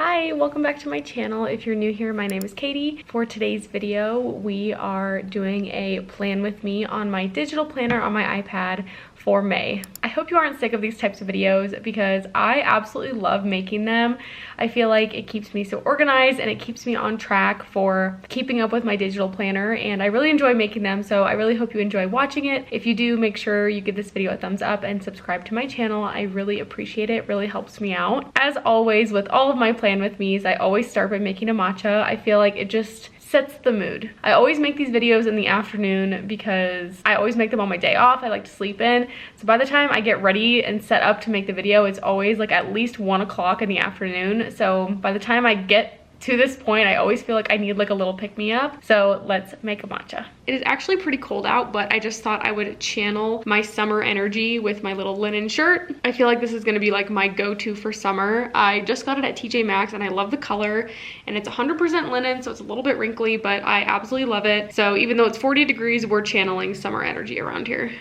Hi, welcome back to my channel. If you're new here, my name is Katie. For today's video, we are doing a plan with me on my digital planner on my iPad for May. I hope you aren't sick of these types of videos because I absolutely love making them. I feel like it keeps me so organized and it keeps me on track for keeping up with my digital planner, and I really enjoy making them, so I really hope you enjoy watching it. If you do, make sure you give this video a thumbs up and subscribe to my channel. I really appreciate it. It really helps me out. As always, with all of my plan with me's, I always start by making a matcha. I feel like it just sets the mood. I always make these videos in the afternoon because I always make them on my day off. I like to sleep in. So by the time I get ready and set up to make the video, it's always like at least 1 o'clock in the afternoon. So by the time I get to this point, I always feel like I need like a little pick-me-up. So let's make a matcha. It is actually pretty cold out, but I just thought I would channel my summer energy with my little linen shirt. I feel like this is gonna be like my go-to for summer. I just got it at TJ Maxx and I love the color, and it's 100% linen, so it's a little bit wrinkly, but I absolutely love it. So even though it's 40 degrees, we're channeling summer energy around here.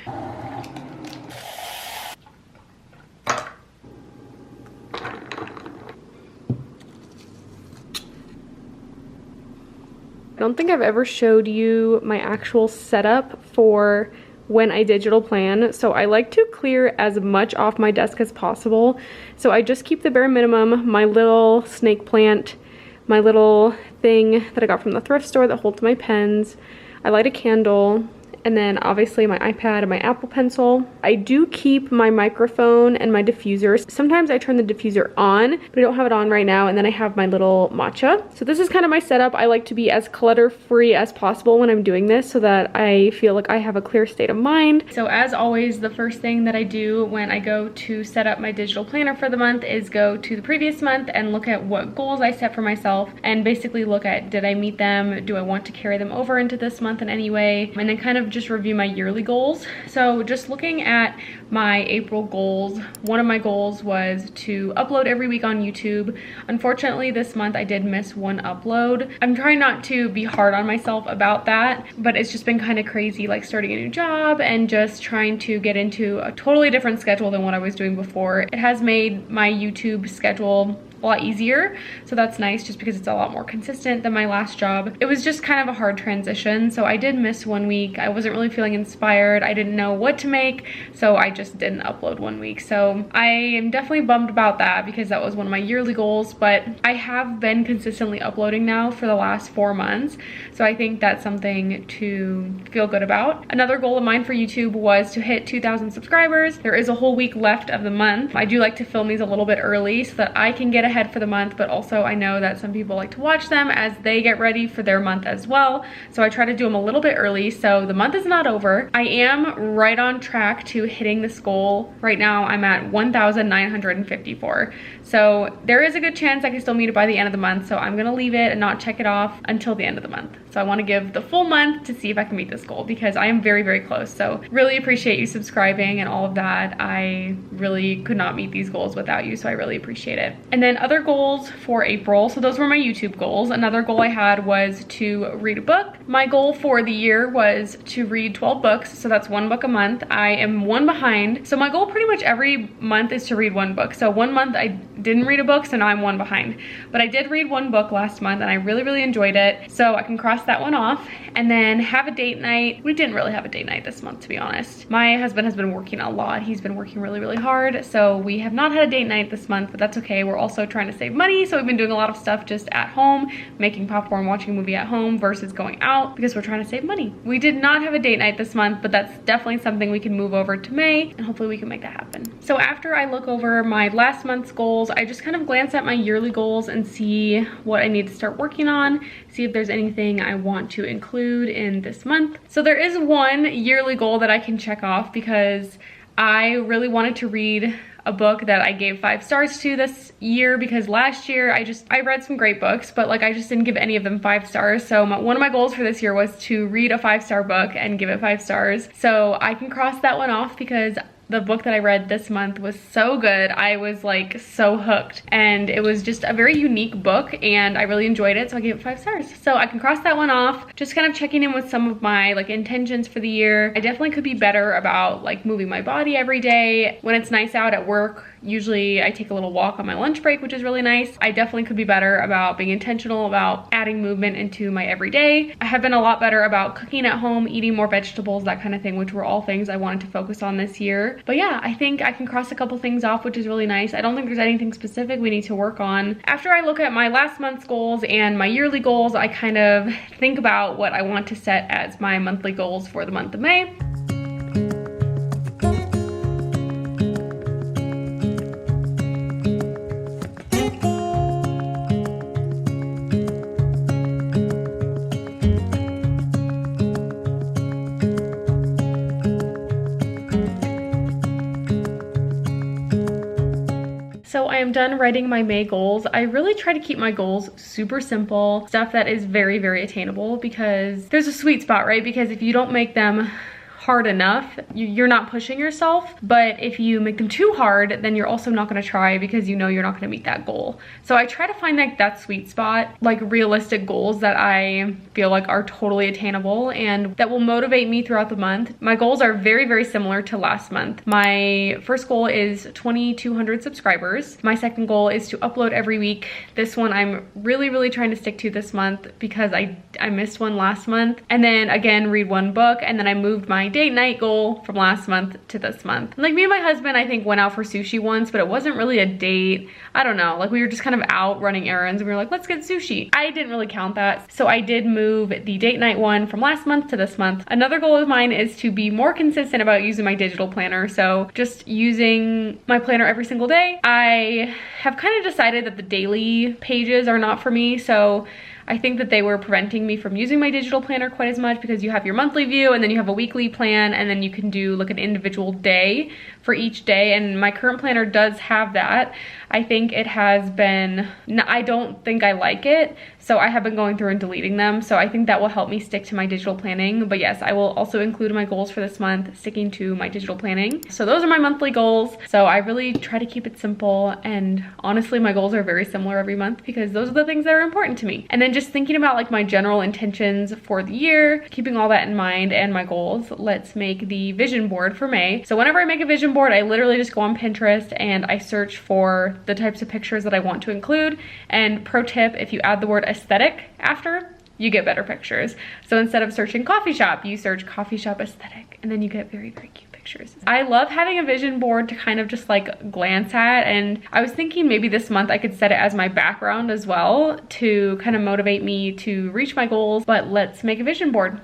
I don't think I've ever showed you my actual setup for when I digital plan. So I like to clear as much off my desk as possible. So I just keep the bare minimum, my little snake plant, my little thing that I got from the thrift store that holds my pens. I light a candle, and then obviously my iPad and my Apple Pencil. I do keep my microphone and my diffuser. Sometimes I turn the diffuser on, but I don't have it on right now, and then I have my little matcha. So this is kind of my setup. I like to be as clutter-free as possible when I'm doing this so that I feel like I have a clear state of mind. So as always, the first thing that I do when I go to set up my digital planner for the month is go to the previous month and look at what goals I set for myself and basically look at, did I meet them? Do I want to carry them over into this month in any way? And then kind of just review my yearly goals. So just looking at my April goals, one of my goals was to upload every week on YouTube. Unfortunately, this month I did miss one upload. I'm trying not to be hard on myself about that, but it's just been kind of crazy, like starting a new job and just trying to get into a totally different schedule than what I was doing before. It has made my YouTube schedule a lot easier, so that's nice just because it's a lot more consistent than my last job. It was just kind of a hard transition, so I did miss 1 week. I wasn't really feeling inspired. I didn't know what to make, so I just didn't upload 1 week. So I am definitely bummed about that because that was one of my yearly goals, but I have been consistently uploading now for the last 4 months, so I think that's something to feel good about. Another goal of mine for YouTube was to hit 2,000 subscribers. There is a whole week left of the month. I do like to film these a little bit early so that I can get ahead for the month, but also I know that some people like to watch them as they get ready for their month as well, so I try to do them a little bit early. So the month is not over. I am right on track to hitting this goal. Right now I'm at 1,954, so there is a good chance I can still meet it by the end of the month, so I'm gonna leave it and not check it off until the end of the month. So I want to give the full month to see if I can meet this goal because I am very, very close. So really appreciate you subscribing and all of that. I really could not meet these goals without you, so I really appreciate it. And then other goals for April, so those were my YouTube goals. Another goal I had was to read a book. My goal for the year was to read 12 books, so that's 1 book a month. I am 1 behind, so my goal pretty much every month is to read 1 book. So 1 month I didn't read a book, so now I'm 1 behind. But I did read 1 book last month and I really, really enjoyed it, so I can cross that one off. And then have a date night. We didn't really have a date night this month, to be honest. My husband has been working a lot. He's been working really, really hard, so we have not had a date night this month, but that's okay. We're also trying to save money, so we've been doing a lot of stuff just at home, making popcorn, watching a movie at home versus going out because we're trying to save money. We did not have a date night this month, but that's definitely something we can move over to May, and hopefully we can make that happen. So after I look over my last month's goals, I just kind of glance at my yearly goals and see what I need to start working on, see if there's anything I want to include in this month. So there is one yearly goal that I can check off because I really wanted to read a book that I gave 5 stars to this year, because last year I read some great books, but like I just didn't give any of them 5 stars. So one of my goals for this year was to read a 5-star book and give it 5 stars. So I can cross that one off because The book that I read this month was so good. I was like so hooked, and it was just a very unique book and I really enjoyed it, so I gave it 5 stars. So I can cross that one off. Just kind of checking in with some of my like intentions for the year. I definitely could be better about like moving my body every day. When it's nice out at work, usually I take a little walk on my lunch break, which is really nice. I definitely could be better about being intentional about adding movement into my everyday. I have been a lot better about cooking at home, eating more vegetables, that kind of thing, which were all things I wanted to focus on this year. But yeah, I think I can cross a couple things off, which is really nice. I don't think there's anything specific we need to work on. After I look at my last month's goals and my yearly goals, I kind of think about what I want to set as my monthly goals for the month of May. So I am done writing my May goals. I really try to keep my goals super simple, stuff that is very, very attainable, because there's a sweet spot, right? Because if you don't make them hard enough, you're not pushing yourself. But if you make them too hard, then you're also not going to try, because you know you're not going to meet that goal. So I try to find like that sweet spot, like realistic goals that I feel like are totally attainable and that will motivate me throughout the month. My goals are very, very similar to last month. My first goal is 2,200 subscribers. My second goal is to upload every week. This one I'm really, really trying to stick to this month because I missed one last month. And then again, read one book. And then I moved my date night goal from last month to this month. Like, me and my husband, I think, went out for sushi once, but it wasn't really a date. I don't know, like we were just kind of out running errands and we were like, let's get sushi. I didn't really count that. So I did move the date night one from last month to this month. Another goal of mine is to be more consistent about using my digital planner. So just using my planner every single day. I have kind of decided that the daily pages are not for me. So I think that they were preventing me from using my digital planner quite as much, because you have your monthly view and then you have a weekly plan, and then you can do like an individual day for each day. And my current planner does have that. I think it has been, I don't think I like it. So I have been going through and deleting them. So I think that will help me stick to my digital planning. But yes, I will also include my goals for this month, sticking to my digital planning. So those are my monthly goals. So I really try to keep it simple. And honestly, my goals are very similar every month because those are the things that are important to me. And then just thinking about like my general intentions for the year, keeping all that in mind and my goals, let's make the vision board for May. So whenever I make a vision board, I literally just go on Pinterest and I search for the types of pictures that I want to include. And pro tip, if you add the word aesthetic after, you get better pictures. So instead of searching coffee shop, you search coffee shop aesthetic, and then you get very, very cute pictures. I love having a vision board to kind of just like glance at, and I was thinking maybe this month I could set it as my background as well to kind of motivate me to reach my goals. But let's make a vision board.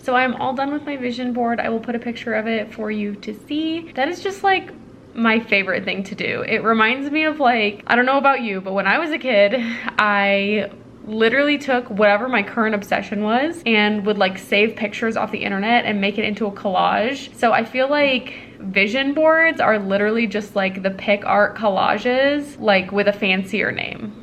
So I'm all done with my vision board. I will put a picture of it for you to see. That is just like my favorite thing to do. It reminds me of, like, I don't know about you, but when I was a kid, I literally took whatever my current obsession was and would like save pictures off the internet and make it into a collage. So I feel like vision boards are literally just like the pic art collages, like with a fancier name.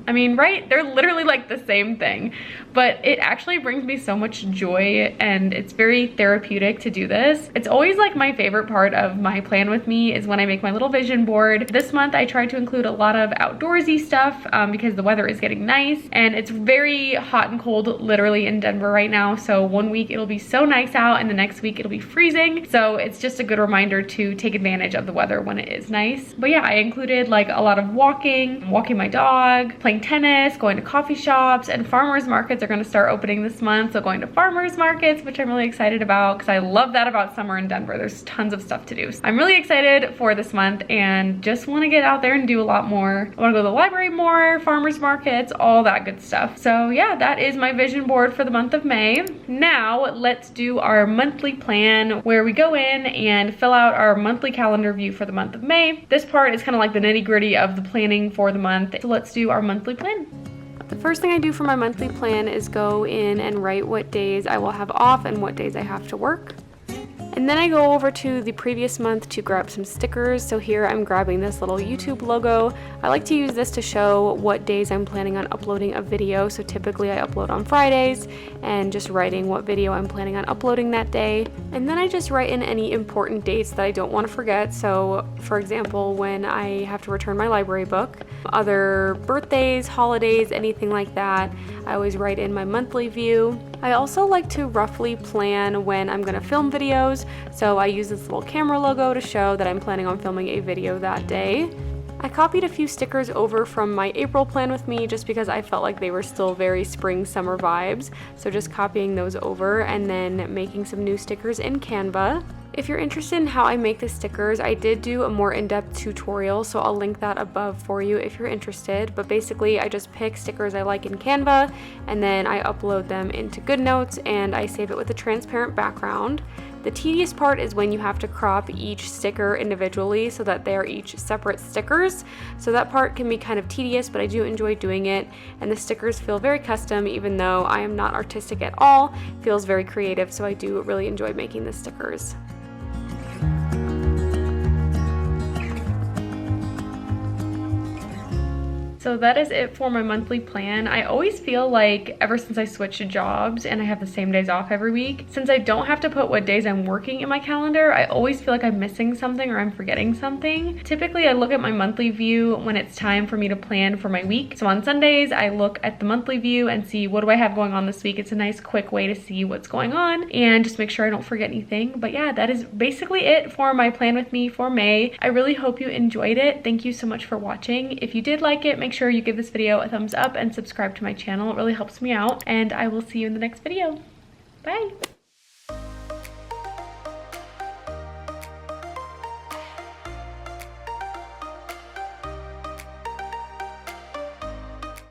I mean, right? They're literally like the same thing, but it actually brings me so much joy and it's very therapeutic to do this. It's always like my favorite part of my plan with me is when I make my little vision board. This month I tried to include a lot of outdoorsy stuff because the weather is getting nice and it's very hot and cold literally in Denver right now. So one week it'll be so nice out and the next week it'll be freezing. So it's just a good reminder to take advantage of the weather when it is nice. But yeah, I included like a lot of walking my dog, playing playing tennis, going to coffee shops, and farmers markets are going to start opening this month. So going to farmers markets, which I'm really excited about because I love that about summer in Denver. There's tons of stuff to do. So I'm really excited for this month and just want to get out there and do a lot more. I want to go to the library more, farmers markets, all that good stuff. So yeah, that is my vision board for the month of May. Now let's do our monthly plan where we go in and fill out our monthly calendar view for the month of May. This part is kind of like the nitty-gritty of the planning for the month. So let's do our monthly plan. The first thing I do for my monthly plan is go in and write what days I will have off and what days I have to work. And then I go over to the previous month to grab some stickers. So here I'm grabbing this little YouTube logo. I like to use this to show what days I'm planning on uploading a video. So typically I upload on Fridays, and just writing what video I'm planning on uploading that day. And then I just write in any important dates that I don't want to forget. So for example, when I have to return my library book, other birthdays, holidays, anything like that, I always write in my monthly view. I also like to roughly plan when I'm going to film videos, so I use this little camera logo to show that I'm planning on filming a video that day. I copied a few stickers over from my April plan with me just because I felt like they were still very spring summer vibes, so just copying those over and then making some new stickers in Canva. If you're interested in how I make the stickers, I did do a more in-depth tutorial, so I'll link that above for you if you're interested. But basically, I just pick stickers I like in Canva, and then I upload them into GoodNotes, and I save it with a transparent background. The tedious part is when you have to crop each sticker individually so that they are each separate stickers. So that part can be kind of tedious, but I do enjoy doing it. And the stickers feel very custom, even though I am not artistic at all. It feels very creative, so I do really enjoy making the stickers. So that is it for my monthly plan. I always feel like ever since I switched jobs and I have the same days off every week, since I don't have to put what days I'm working in my calendar, I always feel like I'm missing something or I'm forgetting something. Typically, I look at my monthly view when it's time for me to plan for my week. So on Sundays, I look at the monthly view and see what do I have going on this week. It's a nice quick way to see what's going on and just make sure I don't forget anything. But yeah, that is basically it for my plan with me for May. I really hope you enjoyed it. Thank you so much for watching. If you did like it, make sure you give this video a thumbs up and subscribe to my channel. It really helps me out, and I will see you in the next video. Bye!